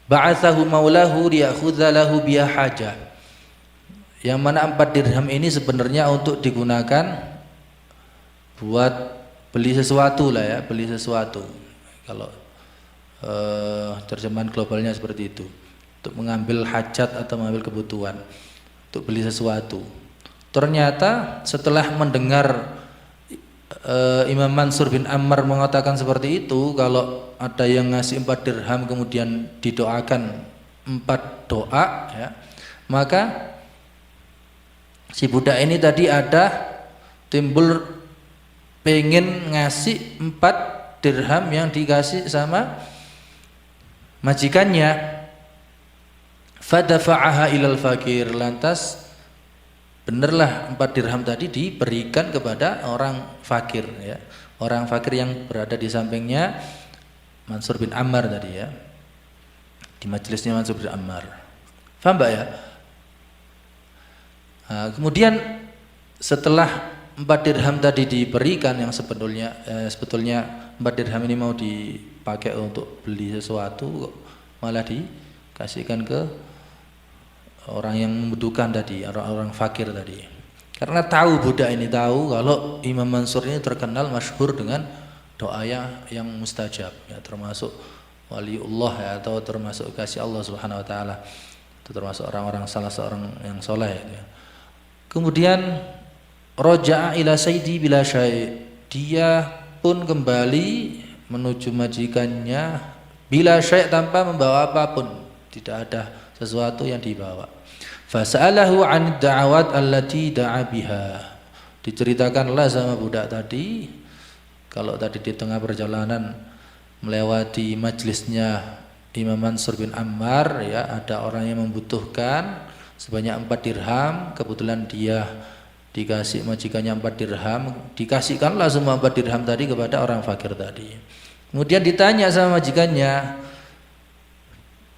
ba'atsahu maulahu liyakhudha lahu biha hajah. Yang mana 4 dirham ini sebenarnya untuk digunakan buat beli sesuatu lah ya, beli sesuatu. Kalau terjemahan globalnya seperti itu, untuk mengambil hajat atau mengambil kebutuhan, untuk beli sesuatu. Ternyata setelah mendengar Imam Mansur bin Ammar mengatakan seperti itu, kalau ada yang ngasih 4 dirham kemudian didoakan 4 doa ya, maka si budak ini tadi ada timbul pengen ngasih 4 dirham yang dikasih sama majikannya. Fadafa'aha ilal fakir, lantas benarlah 4 dirham tadi diberikan kepada orang fakir ya, orang fakir yang berada di sampingnya Mansur bin Ammar tadi ya, di majelisnya Mansur bin Ammar. Paham Mbak ya? Nah, kemudian setelah 4 dirham tadi diberikan, yang sebetulnya 4 dirham ini mau dipakai untuk beli sesuatu, malah dikasihkan ke orang yang membutuhkan tadi, orang-orang fakir tadi. Karena tahu, budak ini tahu kalau Imam Mansur ini terkenal masyhur dengan doa yang mustajab ya, termasuk waliullah ya, atau termasuk kasih Allah Subhanahu wa taala. Itu termasuk orang-orang, salah seorang yang soleh ya. Kemudian roja'a ila sayyidi bila syai', dia pun kembali menuju majikannya bila syai', tanpa membawa apapun, tidak ada sesuatu yang dibawa. Fasa'alahu 'an da'awat allati da'a biha, diceritakanlah sama budak tadi kalau tadi di tengah perjalanan melewati majelisnya Imam Mansur bin Ammar ya, ada orang yang membutuhkan sebanyak 4 dirham, kebetulan dia dikasih majikannya 4 dirham, dikasihkanlah semua 4 dirham tadi kepada orang fakir tadi. Kemudian ditanya sama majikannya,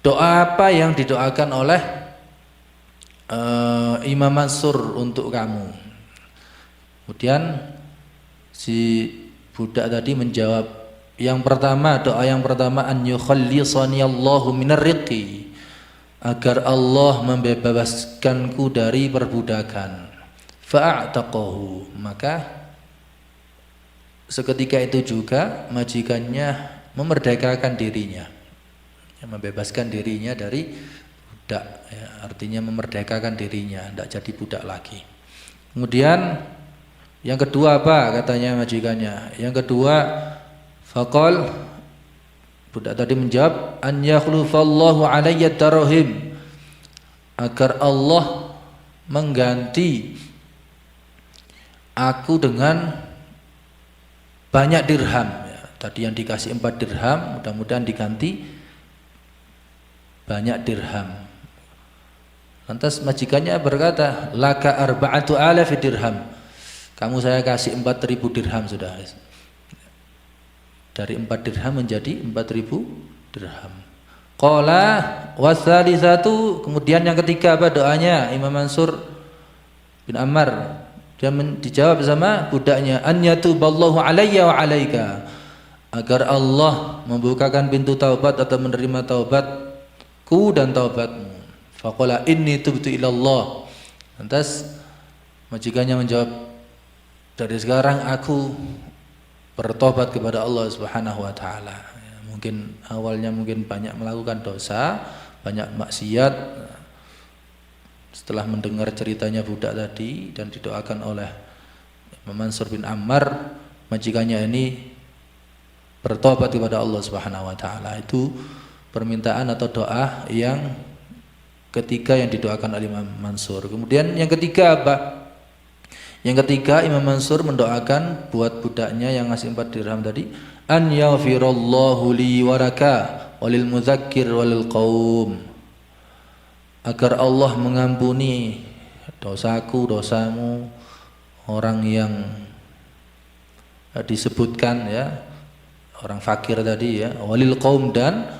doa apa yang didoakan oleh Imam Mansur untuk kamu? Kemudian si budak tadi menjawab, yang pertama, doa yang pertama, an yukhallisani Allahu minar riqi, agar Allah membebaskanku dari perbudakan. Fa'ataqahu, maka seketika itu juga majikannya memerdekakan dirinya, membebaskan dirinya dari budak ya, artinya memerdekakan dirinya, tidak jadi budak lagi. Kemudian yang kedua apa katanya majikannya? Yang kedua, faqal, budak tadi menjawab, an yakhlufallahu alayya darahim, agar Allah mengganti aku dengan banyak dirham ya. Tadi yang dikasih 4 dirham, mudah-mudahan diganti banyak dirham. Lantas majikannya berkata, laka 4,000 dirham, kamu saya kasih 4.000 dirham sudah. Dari 4 dirham menjadi 4.000 dirham. Qala wasalisatu, kemudian yang ketiga apa doanya Imam Mansur bin Ammar? Dia dijawab sama budaknya, an yatuballahu alayya wa alaika, agar Allah membukakan pintu taubat atau menerima taubatku dan taubatmu. Faqala inni tubtu ilallah, lantas majikannya menjawab, dari sekarang aku bertobat kepada Allah Subhanahu wa taala. Mungkin awalnya banyak melakukan dosa, banyak maksiat. Setelah mendengar ceritanya budak tadi dan didoakan oleh Imam Mansur bin Ammar, majikannya ini bertobat kepada Allah Subhanahu wa taala. Itu permintaan atau doa yang ketiga yang didoakan oleh Imam Mansur. Kemudian yang ketiga apa? Yang ketiga, Imam Mansur mendoakan buat budaknya yang ngasih 4 dirham tadi, an yaghfirallahu li waraka walil mudzakir walil qaum, agar Allah mengampuni dosaku, dosamu, orang yang disebutkan ya, orang fakir tadi ya, walil qaum, dan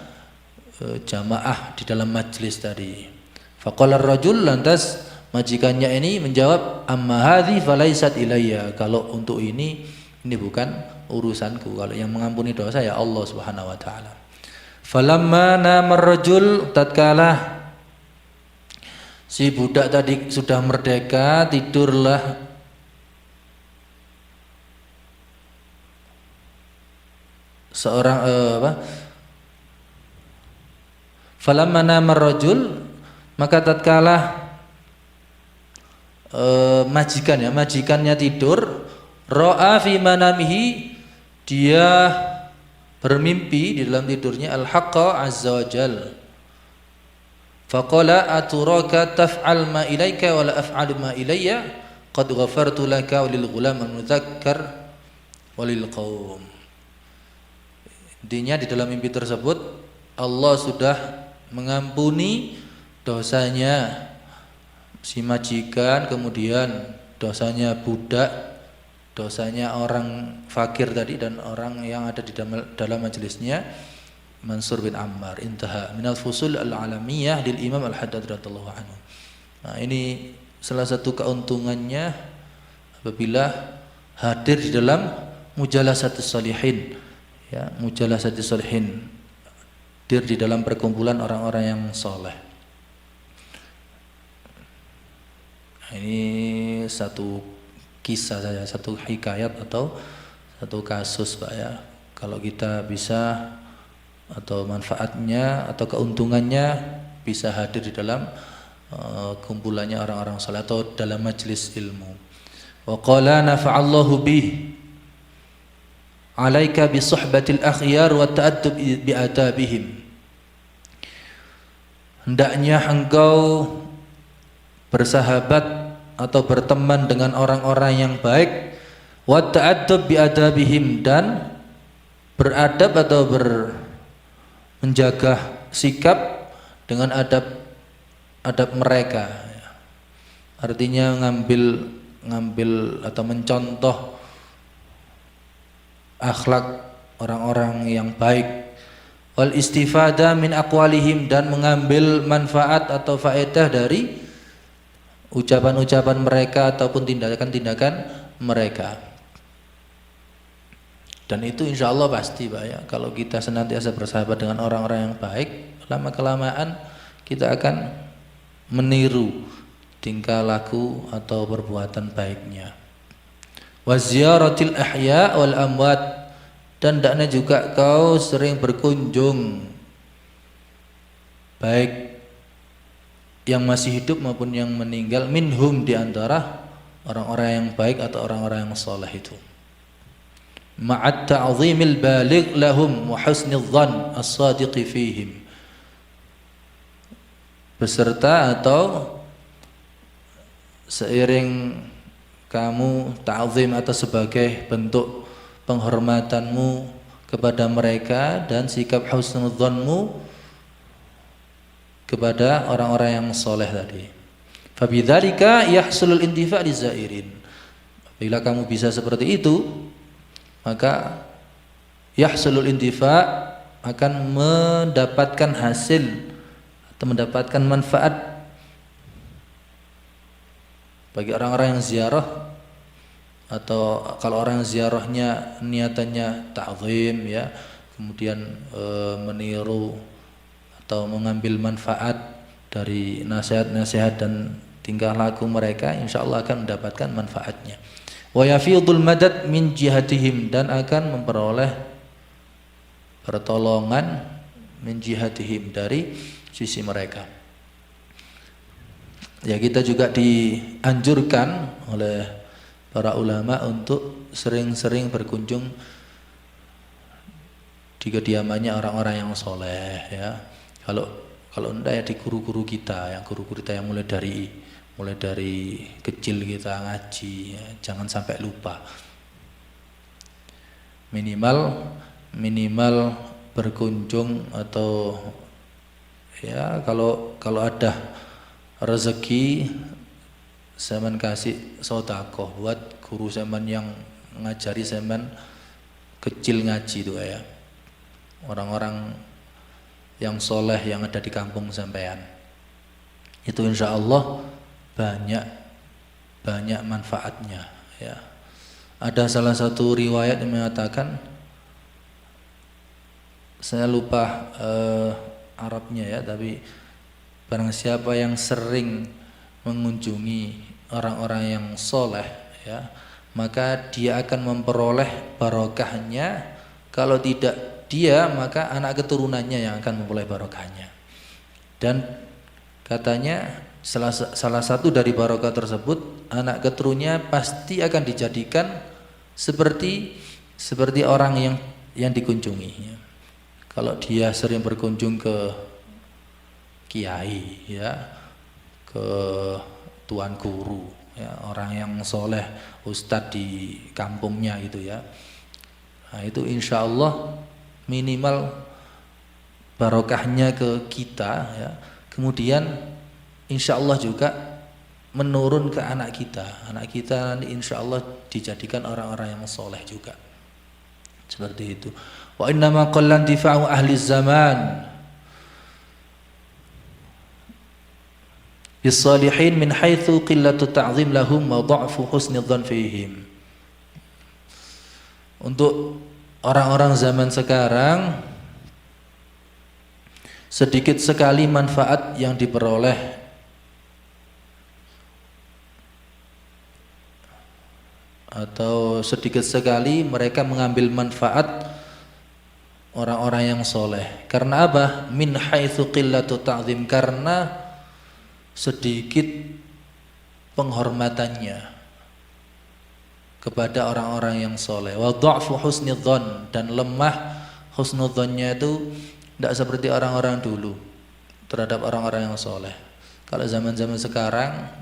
jamaah di dalam majlis tadi. Faqala ar-rajul, lantas majikannya ini menjawab, amma hadhi falaisat ilayya, kalau untuk ini bukan urusanku, kalau yang mengampuni dosa ya Allah Subhanahu wa taala. Falamma namar rajul, tatkala si budak tadi sudah merdeka, tidurlah seorang falamma namar rajul, maka tatkala majikannya tidur, ra'a fi manamihi, dia bermimpi di dalam tidurnya al-haqqa azza wa jal. Faqala aturaka taf'al ma ilaika wa la af'alu ma ilayya qad ghafartu laka wa lil ghulam al-mudzakkar wa lil qaum. Intinya di dalam mimpi tersebut Allah sudah mengampuni dosanya si majikan, kemudian dosanya budak, dosanya orang fakir tadi, dan orang yang ada di dalam majelisnya, Mansur bin Ammar. Intaha minal fusul al-alamiyah lil Imam Al-Haddad radhiyallahu anhu. Nah, ini salah satu keuntungannya apabila hadir di dalam mujalasatus shalihin, ya, mujalasatus shalihin, hadir di dalam perkumpulan orang-orang yang soleh. Ini satu kisah saja, satu hikayat atau satu kasus Pak ya. Kalau kita bisa, atau manfaatnya atau keuntungannya bisa hadir di dalam kumpulannya orang-orang saleh atau dalam majelis ilmu. Wa qala nafa'allahu bih alaika bi suhbatil akhyar wa ta'addub bi adabihim. Hendaknya engkau bersahabat atau berteman dengan orang-orang yang baik, wa ta'addub bi adabihim, dan beradab atau menjaga sikap dengan adab mereka. Artinya ngambil atau mencontoh akhlak orang-orang yang baik. Wal istifada min aqwalihim, dan mengambil manfaat atau faedah dari ucapan-ucapan mereka ataupun tindakan-tindakan mereka. Dan itu insya Allah pasti Pak ya, kalau kita senantiasa bersahabat dengan orang-orang yang baik, lama-kelamaan kita akan meniru tingkah laku atau perbuatan baiknya. Wa ziyaratil ahya wal amwat, dan hendaknya juga kau sering berkunjung, baik yang masih hidup maupun yang meninggal, minhum, di antara orang-orang yang baik atau orang-orang yang saleh itu. Ma'at ta'zimil baligh lahum wa husnil dhann as-sadiqi fihim, beserta atau seiring kamu ta'zim atau sebagai bentuk penghormatanmu kepada mereka dan sikap husnul dhannmu kepada orang-orang yang soleh tadi. Fabidzalika yahsulul intifa' lizairin. Bila kamu bisa seperti itu, maka yahsulul intifa', akan mendapatkan hasil atau mendapatkan manfaat bagi orang-orang yang ziarah, atau kalau orang yang ziarahnya niatannya ta'zim ya, kemudian meniru atau mengambil manfaat dari nasihat-nasihat dan tingkah laku mereka, insyaallah akan mendapatkan manfaatnya. Wa yafidul madad min jihatihim, dan akan memperoleh pertolongan min jihatihim, dari sisi mereka. Ya, kita juga dianjurkan oleh para ulama untuk sering-sering berkunjung di kediamannya orang-orang yang soleh ya. Kalau enggak ya di guru-guru kita, yang mulai dari kecil kita ngaji ya, jangan sampai lupa. Minimal berkunjung, atau ya kalau ada rezeki zaman kasih sedekah buat guru zaman yang ngajari zaman kecil ngaji itu ya. Orang-orang yang soleh yang ada di kampung sampean itu insya Allah banyak manfaatnya ya. Ada salah satu riwayat yang mengatakan saya lupa Arabnya ya, tapi barang siapa yang sering mengunjungi orang-orang yang soleh ya, maka dia akan memperoleh barokahnya. Kalau tidak dia, maka anak keturunannya yang akan memperoleh barokahnya. Dan katanya salah satu dari barokah tersebut, anak keturunannya pasti akan dijadikan seperti orang yang dikunjungi. Kalau dia sering berkunjung ke kiai ya, ke tuan guru ya, orang yang soleh, ustadz di kampungnya gitu ya, nah itu insya Allah minimal barokahnya ke kita ya. Kemudian insya Allah juga menurun ke anak kita nanti insya Allah dijadikan orang-orang yang soleh juga, seperti itu. Wa innama qalla intifa'u ahli zaman bis-salihin min haitsu qillatu ta'zim lahum wa dha'fu husni dhon fihim. Untuk orang-orang zaman sekarang sedikit sekali manfaat yang diperoleh atau sedikit sekali mereka mengambil manfaat orang-orang yang soleh. Karena apa? Min haitsu qillatu ta'zim, karena sedikit penghormatannya kepada orang-orang yang soleh. Wa dha'fu husnidzon, dan lemah husnudzonnya itu tidak seperti orang-orang dulu terhadap orang-orang yang soleh. Kalau zaman-zaman sekarang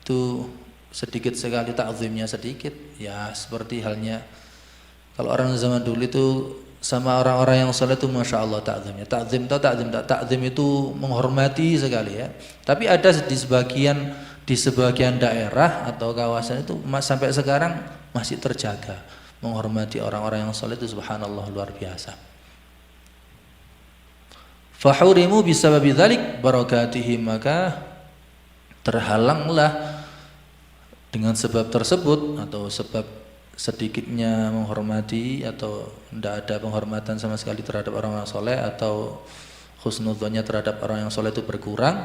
itu sedikit sekali takzimnya, sedikit ya, seperti halnya kalau orang zaman dulu itu sama orang-orang yang soleh itu masya Allah takzimnya. Takzim itu menghormati sekali ya. Tapi ada di sebagian daerah atau kawasan itu sampai sekarang masih terjaga menghormati orang-orang yang soleh itu, subhanallah, luar biasa. Fahurimu bisababi dzalik barakatihim, maka terhalanglah dengan sebab tersebut atau sebab sedikitnya menghormati atau tidak ada penghormatan sama sekali terhadap orang-orang soleh atau husnudzonnya terhadap orang yang soleh itu berkurang,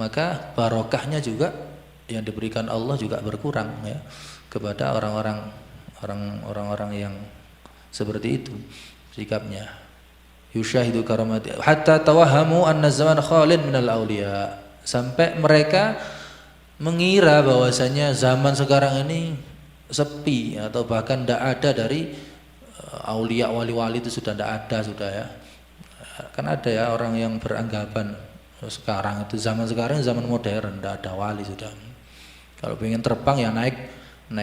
maka barokahnya juga yang diberikan Allah juga berkurang ya kepada orang-orang yang seperti itu sikapnya. Yushahidu karamati hatta tawahamu anna zaman khalin minal awliya, sampai mereka mengira bahwasanya zaman sekarang ini sepi atau bahkan tidak ada dari aulia, wali-wali itu sudah tidak ada sudah ya. Kan ada ya orang yang beranggapan sekarang itu zaman modern, tidak ada wali sudah. Kalau pengen terbang ya naik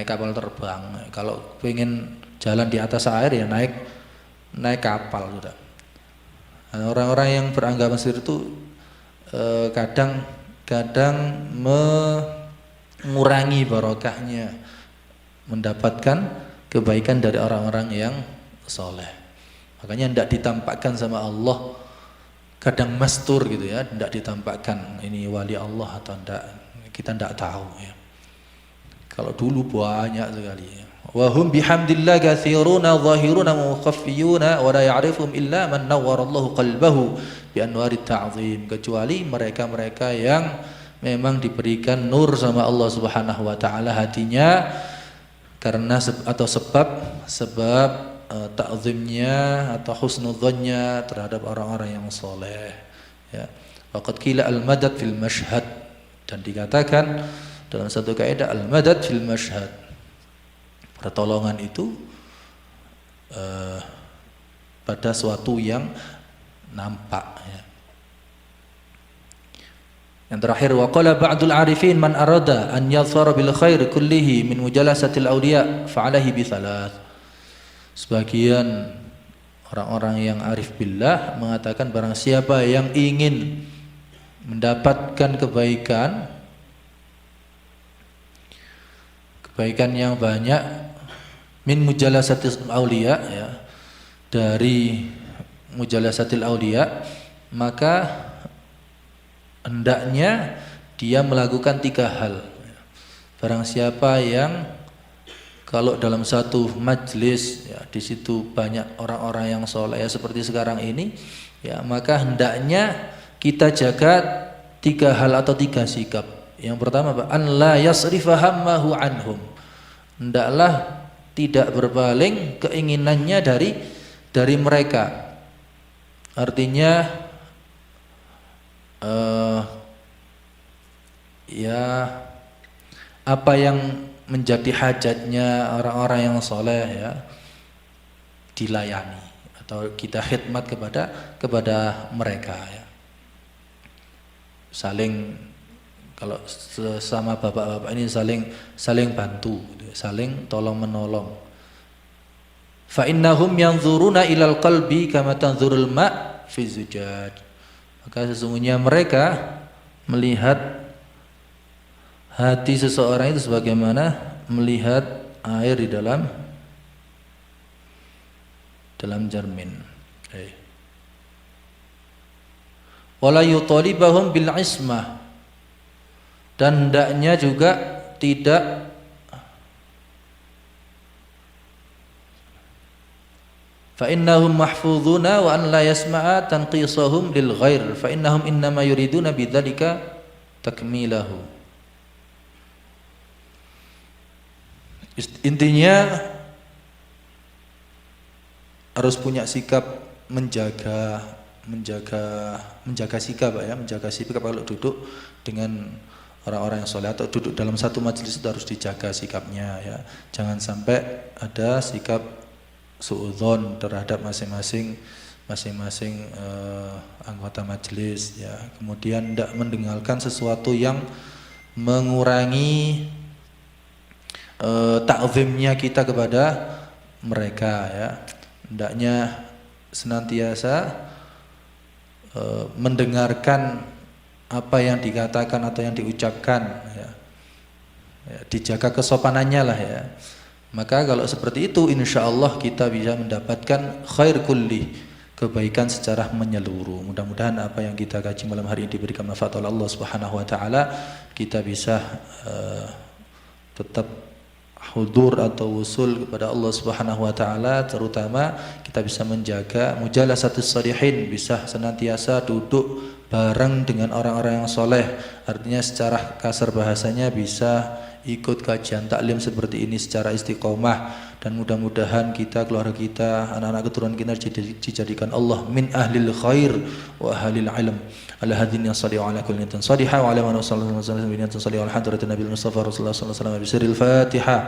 kapal terbang, kalau pengen jalan di atas air ya naik kapal sudah. Nah, orang-orang yang beranggapan seperti itu kadang mengurangi barokahnya mendapatkan kebaikan dari orang-orang yang soleh. Makanya tidak ditampakkan sama Allah, kadang mastur gitu ya, tidak ditampakkan ini wali Allah atau tidak, kita tidak tahu ya. Kalau dulu banyak sekali ya. Wa hum bihamdillah katsiruna zahiruna mukhaffiyuna wa la ya'rifum illa man nawwarallahu qalbahu bi anwarit ta'zim, kecuali mereka-mereka yang memang diberikan nur sama Allah Subhanahu wa taala hatinya karena sebab ta'zimnya atau husnudzonnya terhadap orang-orang yang soleh ya. Waqad qila al-madad fil mashhad, dan dikatakan dalam satu kaidah al-madad fil mashhad, pertolongan itu pada suatu yang nampak ya. Yang terakhir, wa qala ba'dul arifin man arada an yadhfara bil khair kullihi min mujalasatil awliya fa alaihi bi thalath. Sebagian orang-orang yang arif billah mengatakan barang siapa yang ingin mendapatkan kebaikan yang banyak min mujalasatil awliya ya, dari mujalasatil awliya, maka hendaknya dia melakukan 3 hal. Barang siapa yang kalau dalam satu majlis ya di situ banyak orang-orang yang soleh ya seperti sekarang ini ya, maka hendaknya kita jaga 3 hal atau 3 sikap. Yang pertama an la yasrifa hammahu anhum, hendaklah tidak berpaling keinginannya dari mereka. Artinya ya apa yang menjadi hajatnya orang-orang yang soleh ya dilayani atau kita khidmat kepada mereka ya. Saling, kalau sesama bapak-bapak ini saling bantu, saling tolong menolong. Fa innahum yanzuruna ilal qalbi kama tanzurul ma' fi zujaj. Maka sesungguhnya mereka melihat hati seseorang itu sebagaimana melihat air di dalam cermin. Wala yutalibahum bil ismah, dan hendaknya juga tidak fa innahum mahfuzuna wa an la yasma'a tanqisahum lil ghair fa innahum innama yuriduna bidzalika takmilahu. Intinya harus punya sikap menjaga sikap ya, menjaga sikap kalau duduk dengan orang-orang yang soleh atau duduk dalam satu majelis itu harus dijaga sikapnya ya. Jangan sampai ada sikap suudzon terhadap masing-masing anggota majelis ya. Kemudian tidak mendengarkan sesuatu yang mengurangi ta'zimnya kita kepada mereka ya. Hendaknya senantiasa mendengarkan apa yang dikatakan atau yang diucapkan ya. Ya, dijaga kesopanannya lah ya. Maka kalau seperti itu insyaallah kita bisa mendapatkan khair kulli, kebaikan secara menyeluruh. Mudah-mudahan apa yang kita kaji malam hari ini diberikan manfaat oleh Allah Subhanahu wa taala, kita bisa tetap hudur atau wusul kepada Allah Subhanahu wa taala, terutama kita bisa menjaga mujalasatus shalihin, bisa senantiasa duduk bareng dengan orang-orang yang soleh. Artinya secara kasar bahasanya bisa ikut kajian taklim seperti ini secara istiqomah, dan mudah-mudahan kita, keluarga kita, anak-anak keturunan kita dijadikan Allah min ahlil khair wa ahlil ilm. Ala hadin yang salih ala kulli niyatin salihah wa ala man sallallahu alaihi wasallam bi niyatin salihah wa hadratin nabiyil mustafa rasulullah sallallahu alaihi wasallam bi sirril Fatihah.